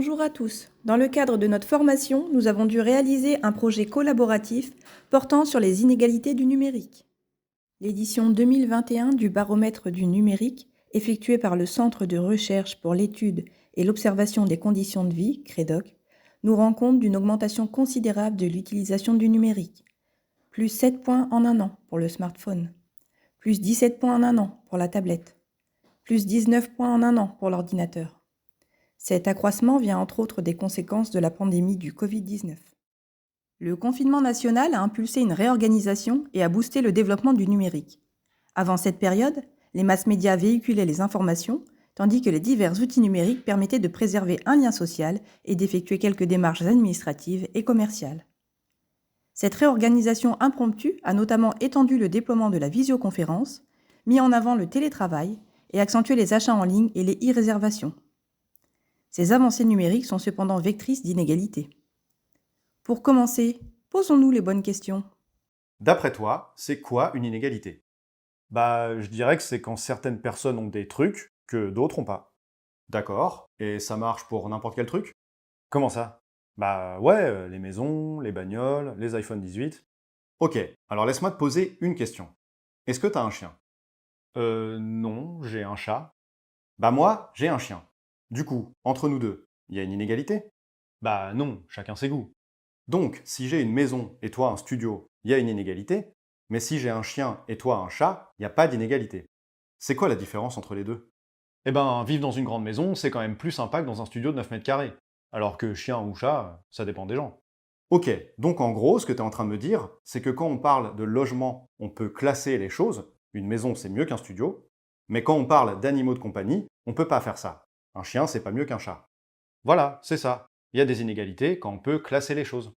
Bonjour à tous. Dans le cadre de notre formation, nous avons dû réaliser un projet collaboratif portant sur les inégalités du numérique. L'édition 2021 du baromètre du numérique, effectuée par le Centre de recherche pour l'étude et l'observation des conditions de vie, CREDOC, nous rend compte d'une augmentation considérable de l'utilisation du numérique. Plus 7 points en un an pour le smartphone, plus 17 points en un an pour la tablette, plus 19 points en un an pour l'ordinateur. Cet accroissement vient entre autres des conséquences de la pandémie du Covid-19. Le confinement national a impulsé une réorganisation et a boosté le développement du numérique. Avant cette période, les mass-médias véhiculaient les informations, tandis que les divers outils numériques permettaient de préserver un lien social et d'effectuer quelques démarches administratives et commerciales. Cette réorganisation impromptue a notamment étendu le déploiement de la visioconférence, mis en avant le télétravail et accentué les achats en ligne et les e-réservations. Ces avancées numériques sont cependant vectrices d'inégalités. Pour commencer, posons-nous les bonnes questions. D'après toi, c'est quoi une inégalité? Je dirais que c'est quand certaines personnes ont des trucs que d'autres n'ont pas. D'accord, et ça marche pour n'importe quel truc? Comment ça? Les maisons, les bagnoles, les iPhone 18. Ok, alors laisse-moi te poser une question. Est-ce que t'as un chien? Non, j'ai un chat. Moi, j'ai un chien. Du coup, entre nous deux, il y a une inégalité? Non, chacun ses goûts. Donc, si j'ai une maison et toi un studio, il y a une inégalité, mais si j'ai un chien et toi un chat, il n'y a pas d'inégalité. C'est quoi la différence entre les deux? Vivre dans une grande maison, c'est quand même plus sympa que dans un studio de 9 mètres carrés. Alors que chien ou chat, ça dépend des gens. Ok, donc en gros, ce que tu es en train de me dire, c'est que quand on parle de logement, on peut classer les choses. Une maison, c'est mieux qu'un studio. Mais quand on parle d'animaux de compagnie, on peut pas faire ça. Un chien, c'est pas mieux qu'un chat. Voilà, c'est ça. Il y a des inégalités quand on peut classer les choses.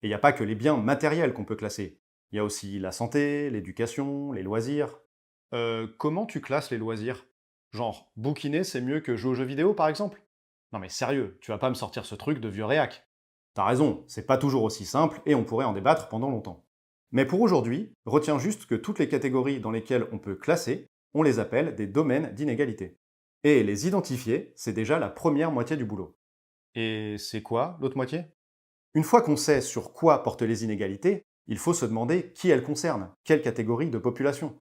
Et il n'y a pas que les biens matériels qu'on peut classer. Il y a aussi la santé, l'éducation, les loisirs. Comment tu classes les loisirs? Genre, bouquiner, c'est mieux que jouer aux jeux vidéo, par exemple? Non mais sérieux, tu vas pas me sortir ce truc de vieux réac. T'as raison, c'est pas toujours aussi simple et on pourrait en débattre pendant longtemps. Mais pour aujourd'hui, retiens juste que toutes les catégories dans lesquelles on peut classer, on les appelle des domaines d'inégalité. Et les identifier, c'est déjà la première moitié du boulot. Et c'est quoi l'autre moitié? Une fois qu'on sait sur quoi portent les inégalités, il faut se demander qui elles concernent, quelle catégorie de population.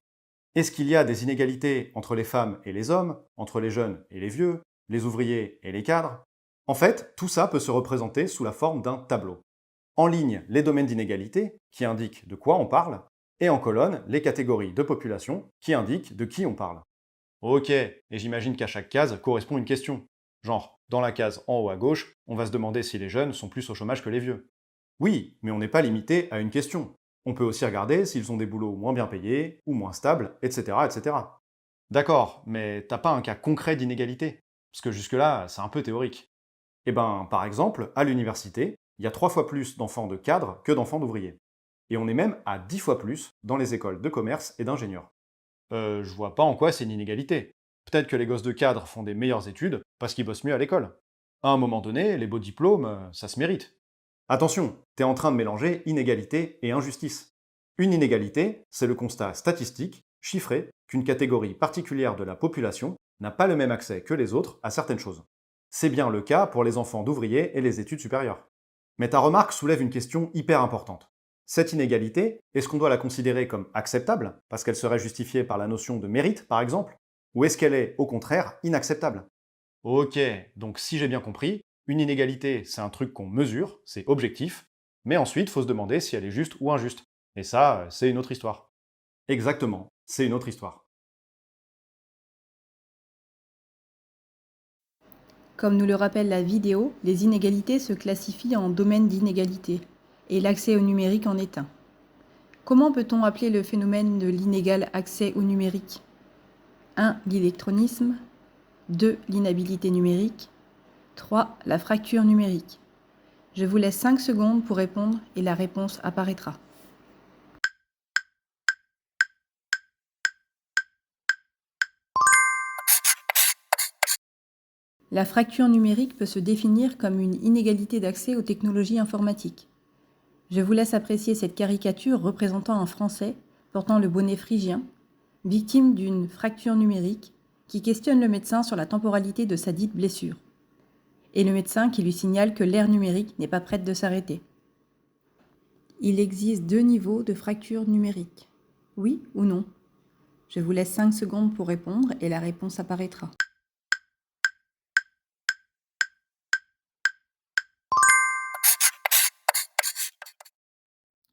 Est-ce qu'il y a des inégalités entre les femmes et les hommes, entre les jeunes et les vieux, les ouvriers et les cadres? En fait, tout ça peut se représenter sous la forme d'un tableau. En ligne, les domaines d'inégalité, qui indiquent de quoi on parle, et en colonne, les catégories de population, qui indiquent de qui on parle. Ok, et j'imagine qu'à chaque case correspond une question. Genre, dans la case en haut à gauche, on va se demander si les jeunes sont plus au chômage que les vieux. Oui, mais on n'est pas limité à une question. On peut aussi regarder s'ils ont des boulots moins bien payés, ou moins stables, etc. etc. D'accord, mais t'as pas un cas concret d'inégalité? Parce que jusque-là, c'est un peu théorique. Par exemple, à l'université, il y a 3 fois plus d'enfants de cadres que d'enfants d'ouvriers. Et on est même à 10 fois plus dans les écoles de commerce et d'ingénieurs. Je vois pas en quoi c'est une inégalité. Peut-être que les gosses de cadre font des meilleures études parce qu'ils bossent mieux à l'école. À un moment donné, les beaux diplômes, ça se mérite. Attention, t'es en train de mélanger inégalité et injustice. Une inégalité, c'est le constat statistique, chiffré, qu'une catégorie particulière de la population n'a pas le même accès que les autres à certaines choses. C'est bien le cas pour les enfants d'ouvriers et les études supérieures. Mais ta remarque soulève une question hyper importante. Cette inégalité, est-ce qu'on doit la considérer comme acceptable, parce qu'elle serait justifiée par la notion de mérite, par exemple, ou est-ce qu'elle est, au contraire, inacceptable? Ok, donc si j'ai bien compris, une inégalité, c'est un truc qu'on mesure, c'est objectif, mais ensuite, faut se demander si elle est juste ou injuste. Et ça, c'est une autre histoire. Exactement, c'est une autre histoire. Comme nous le rappelle la vidéo, les inégalités se classifient en domaines d'inégalité, et l'accès au numérique en est un. Comment peut-on appeler le phénomène de l'inégal accès au numérique? 1. L'électronisme. 2. L'inhabilité numérique. 3. La fracture numérique. Je vous laisse 5 secondes pour répondre et la réponse apparaîtra. La fracture numérique peut se définir comme une inégalité d'accès aux technologies informatiques. Je vous laisse apprécier cette caricature représentant un Français portant le bonnet phrygien, victime d'une fracture numérique, qui questionne le médecin sur la temporalité de sa dite blessure. et le médecin qui lui signale que l'ère numérique n'est pas prête de s'arrêter. Il existe 2 niveaux de fracture numérique. Oui ou non? Je vous laisse 5 secondes pour répondre et la réponse apparaîtra.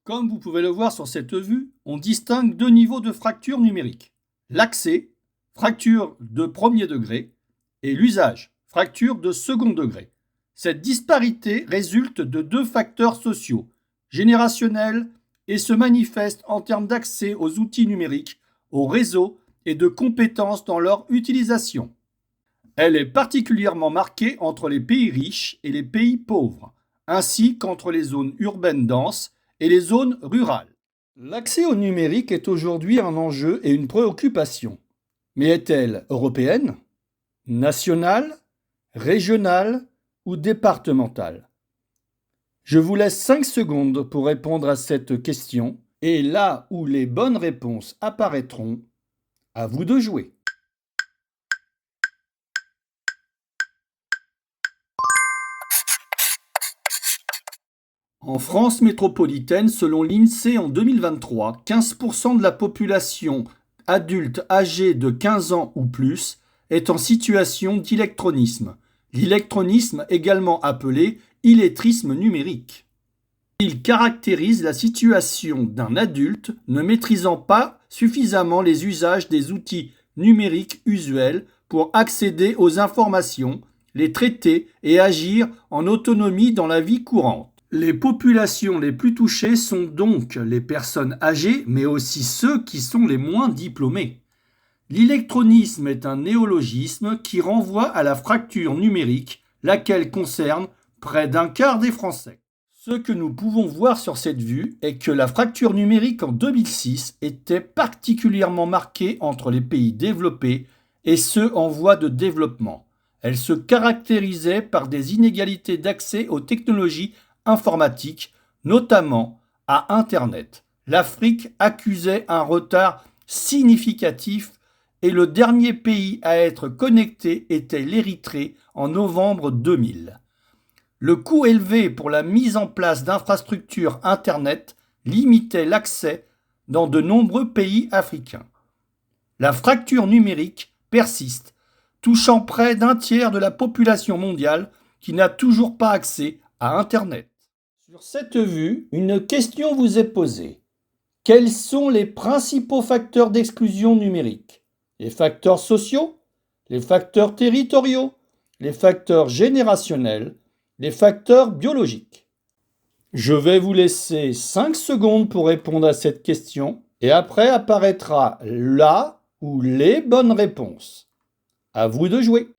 Comme vous pouvez le voir sur cette vue, on distingue 2 niveaux de fracture numérique. L'accès, fracture de premier degré, et l'usage, fracture de second degré. Cette disparité résulte de 2 facteurs sociaux, générationnels, et se manifeste en termes d'accès aux outils numériques, aux réseaux et de compétences dans leur utilisation. Elle est particulièrement marquée entre les pays riches et les pays pauvres, ainsi qu'entre les zones urbaines denses et les zones rurales. L'accès au numérique est aujourd'hui un enjeu et une préoccupation. Mais est-elle européenne, nationale, régionale ou départementale? Je vous laisse 5 secondes pour répondre à cette question et là où les bonnes réponses apparaîtront, à vous de jouer. En France métropolitaine, selon l'INSEE en 2023, 15% de la population adulte âgée de 15 ans ou plus est en situation d'illectronisme. L'illectronisme, également appelé illettrisme numérique. Il caractérise la situation d'un adulte ne maîtrisant pas suffisamment les usages des outils numériques usuels pour accéder aux informations, les traiter et agir en autonomie dans la vie courante. Les populations les plus touchées sont donc les personnes âgées, mais aussi ceux qui sont les moins diplômés. L'illectronisme est un néologisme qui renvoie à la fracture numérique, laquelle concerne près d'un quart des Français. Ce que nous pouvons voir sur cette vue est que la fracture numérique en 2006 était particulièrement marquée entre les pays développés et ceux en voie de développement. Elle se caractérisait par des inégalités d'accès aux technologies informatiques, notamment à Internet. L'Afrique accusait un retard significatif et le dernier pays à être connecté était l'Érythrée en novembre 2000. Le coût élevé pour la mise en place d'infrastructures Internet limitait l'accès dans de nombreux pays africains. La fracture numérique persiste, touchant près d'un tiers de la population mondiale qui n'a toujours pas accès à Internet. Sur cette vue, une question vous est posée. Quels sont les principaux facteurs d'exclusion numérique? Les facteurs sociaux? Les facteurs territoriaux? Les facteurs générationnels? Les facteurs biologiques? Je vais vous laisser 5 secondes pour répondre à cette question et après apparaîtra la ou les bonnes réponses. À vous de jouer.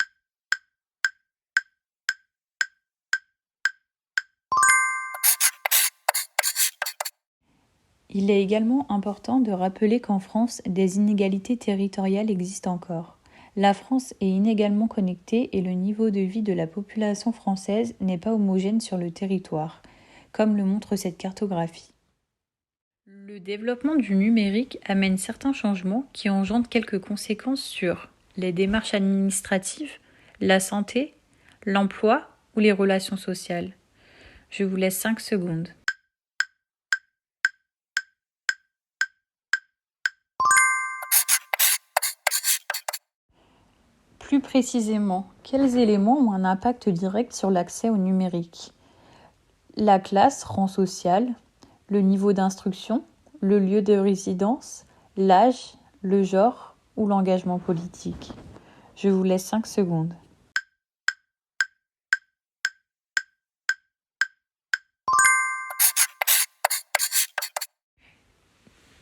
Il est également important de rappeler qu'en France, des inégalités territoriales existent encore. La France est inégalement connectée et le niveau de vie de la population française n'est pas homogène sur le territoire, comme le montre cette cartographie. Le développement du numérique amène certains changements qui engendrent quelques conséquences sur les démarches administratives, la santé, l'emploi ou les relations sociales. Je vous laisse 5 secondes. Plus précisément, quels éléments ont un impact direct sur l'accès au numérique? La classe, rang social, le niveau d'instruction, le lieu de résidence, l'âge, le genre ou l'engagement politique. Je vous laisse 5 secondes.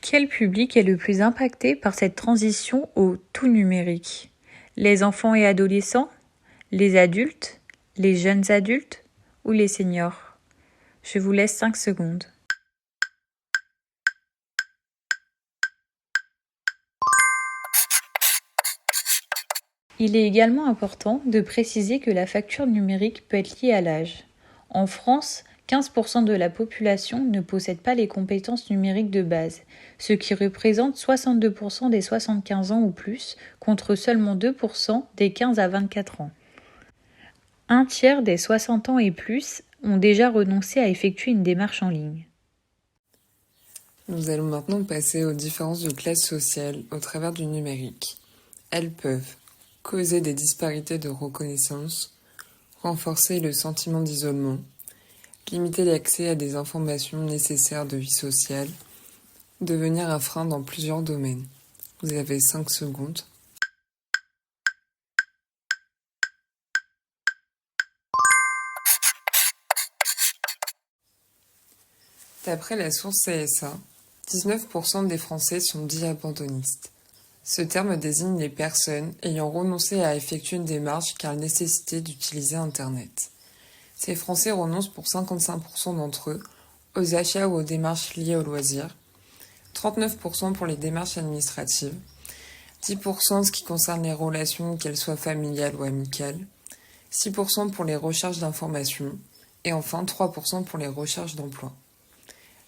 Quel public est le plus impacté par cette transition au tout numérique? Les enfants et adolescents, les adultes, les jeunes adultes ou les seniors? Je vous laisse 5 secondes. Il est également important de préciser que la facture numérique peut être liée à l'âge. En France, 15% de la population ne possède pas les compétences numériques de base, ce qui représente 62% des 75 ans ou plus, contre seulement 2% des 15 à 24 ans. Un tiers des 60 ans et plus ont déjà renoncé à effectuer une démarche en ligne. Nous allons maintenant passer aux différences de classe sociale au travers du numérique. Elles peuvent causer des disparités de reconnaissance, renforcer le sentiment d'isolement, limiter l'accès à des informations nécessaires de vie sociale, devenir un frein dans plusieurs domaines. Vous avez 5 secondes. D'après la source CSA, 19% des Français sont dits abandonnistes. Ce terme désigne les personnes ayant renoncé à effectuer une démarche car nécessité d'utiliser Internet. Ces Français renoncent pour 55% d'entre eux aux achats ou aux démarches liées aux loisirs, 39% pour les démarches administratives, 10% en ce qui concerne les relations, qu'elles soient familiales ou amicales, 6% pour les recherches d'informations et enfin 3% pour les recherches d'emploi.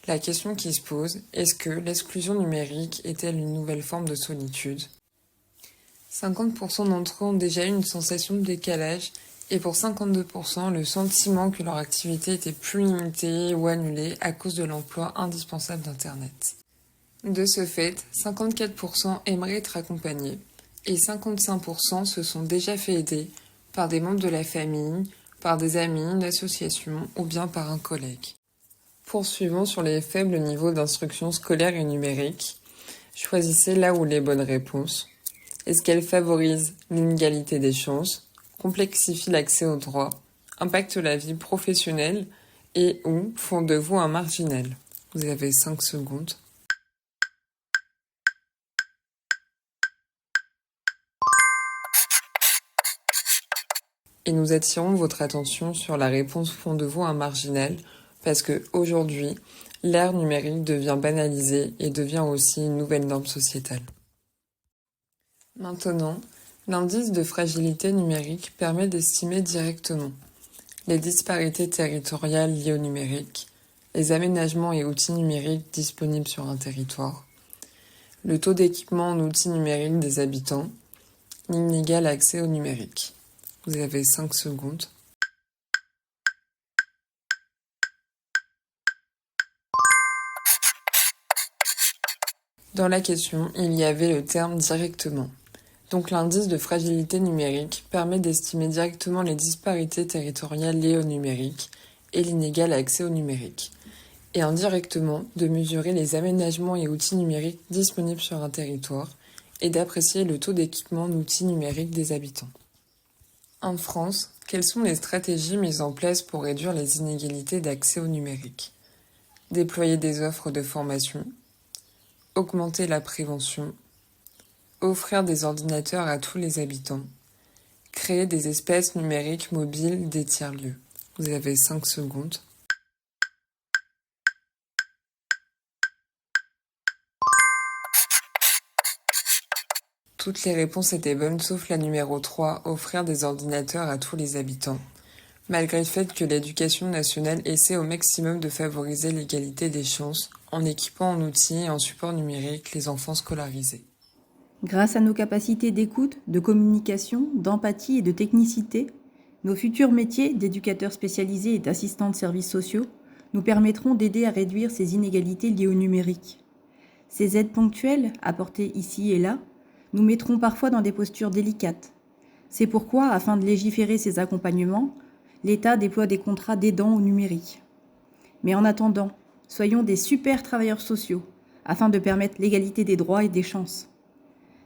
La question qui se pose, est-ce que l'exclusion numérique est-elle une nouvelle forme de solitude ? 50% d'entre eux ont déjà eu une sensation de décalage et pour 52% le sentiment que leur activité était plus limitée ou annulée à cause de l'emploi indispensable d'Internet. De ce fait, 54% aimeraient être accompagnés et 55% se sont déjà fait aider par des membres de la famille, par des amis, une association ou bien par un collègue. Poursuivons sur les faibles niveaux d'instruction scolaire et numérique. Choisissez là où les bonnes réponses. Est-ce qu'elles favorisent l'inégalité des chances, complexifient l'accès aux droits, impactent la vie professionnelle et ou font de vous un marginal? Vous avez 5 secondes. Et nous attirons votre attention sur la réponse font de vous un marginal parce que aujourd'hui, l'ère numérique devient banalisée et devient aussi une nouvelle norme sociétale. Maintenant, l'indice de fragilité numérique permet d'estimer directement les disparités territoriales liées au numérique, les aménagements et outils numériques disponibles sur un territoire, le taux d'équipement en outils numériques des habitants, l'inégal accès au numérique. Vous avez 5 secondes. Dans la question, il y avait le terme directement. Donc l'indice de fragilité numérique permet d'estimer directement les disparités territoriales liées au numérique et l'inégal accès au numérique. Et indirectement, de mesurer les aménagements et outils numériques disponibles sur un territoire et d'apprécier le taux d'équipement en outils numériques des habitants. En France, quelles sont les stratégies mises en place pour réduire les inégalités d'accès au numérique ? Déployer des offres de formation, augmenter la prévention, offrir des ordinateurs à tous les habitants, créer des espaces numériques mobiles des tiers-lieux. Vous avez 5 secondes. Toutes les réponses étaient bonnes sauf la numéro 3, offrir des ordinateurs à tous les habitants, malgré le fait que l'éducation nationale essaie au maximum de favoriser l'égalité des chances en équipant en outils et en support numérique les enfants scolarisés. Grâce à nos capacités d'écoute, de communication, d'empathie et de technicité, nos futurs métiers d'éducateurs spécialisés et d'assistants de services sociaux nous permettront d'aider à réduire ces inégalités liées au numérique. Ces aides ponctuelles, apportées ici et là, nous mettront parfois dans des postures délicates. C'est pourquoi, afin de légiférer ces accompagnements, l'État déploie des contrats d'aidants au numérique. Mais en attendant, soyons des super travailleurs sociaux, afin de permettre l'égalité des droits et des chances.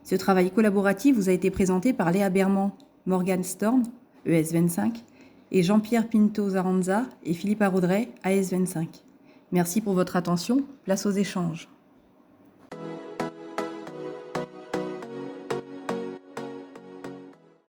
Ce travail collaboratif vous a été présenté par Léa Berman, Morgane Storm, ES25, et Jean-Pierre Pinto-Zaranza et Philippe Arodret, AS25. Merci pour votre attention, place aux échanges.